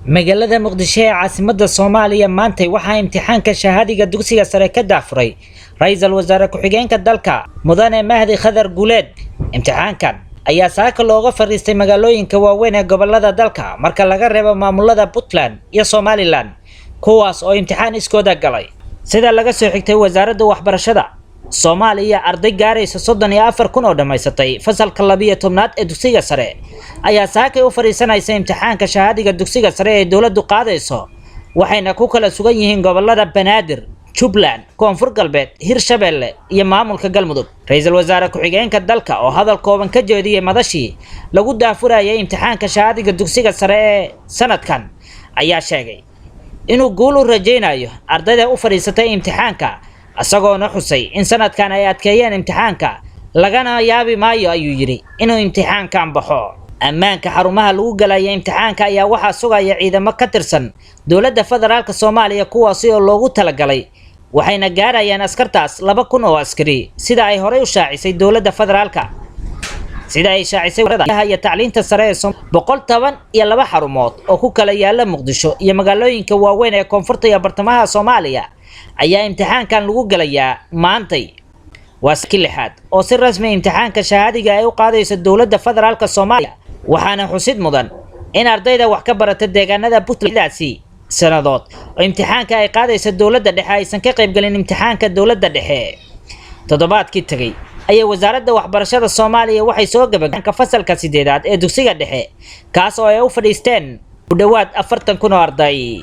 magaalada muqdisho ee caasimadda Soomaaliya maanta waxaa imtixaanka shahaadiga dugsiga sare ka daafuray ra'iisul wasaare ku-xigeenka dalka mudane Mahdi Khadar Guuleed. imtixaankan ayaa saaka looga fariistay magaalooyinka waaweyn ee gobolada dalka marka laga reebo maamulada Puntland iyo Somaliland kuwaas oo imtixaan iskooda galay. sida laga soo xigtay wasaaradda waxbarashada Soomaaliya, arday gaaraysa 34,000 oo dhamaysatay fasalka 12aad ee dugsiga sare ayaa saaka u fariisanaysa imtixaanka shahaadiga dugsiga sare ee dawladdu qaadayso, waxayna ku kala sugan yihiin gobolada Banaadir, Jubaland, Koonfur Galbeed, Hirshabelle iyo maamulka Galmudug. ra'iisul wasaare ku-xigeenka dalka oo hadal kooban ka jeediyay madashii lagu daafurayay imtixaanka shahaadiga dugsiga sare ee sanadkan ayaa sheegay inuu guul u rajaynayo ardayda u fariisatay imtixaanka, asagoona xusay in sanadkan ay adkeeyeen imtixaanka lagana yaabi maayo ayuu yiri inuu imtixaankan baxo. ammaanka xarumaha lagu galaya imtixaanka ayaa waxaa sugaya ciidamo ka tirsan dowladda federaalka Soomaaliya kuwaas oo loogu talagalay, waxayna gaarayaan askartaas 2,000 oo askari sida ay horey u shaacisay dowladda federaalka. sida ay shaacisay hay'adda tacliinta sare ee 112 xarumood oo ku kala yaala Muqdisho iyo magaalooyinka waaweyn ee koonfurta iyo bartamaha Soomaaliya ayaa imtixaankan lagu galayaa maantay. waa kii lixaad oo si rasmi imtixaanka shahaadiga ay u qaadayso dowladda federaalka Soomaaliya, waxaana xusid mudan in ardayda wax ka barata deegaanada Puntland sanadood oo imtixaanka ay qaadayso dowladda dhexe aysan ka qayb galin imtixaanka dowladda dhexe. toddobaadkii tagay ayaa wasaaradda waxbarashada Soomaaliya waxay soo gabagabtay fasalka 8aad ee dugsiga dhexe kaas oo ay u fadhiisteen u dhawaad 40,000 oo arday.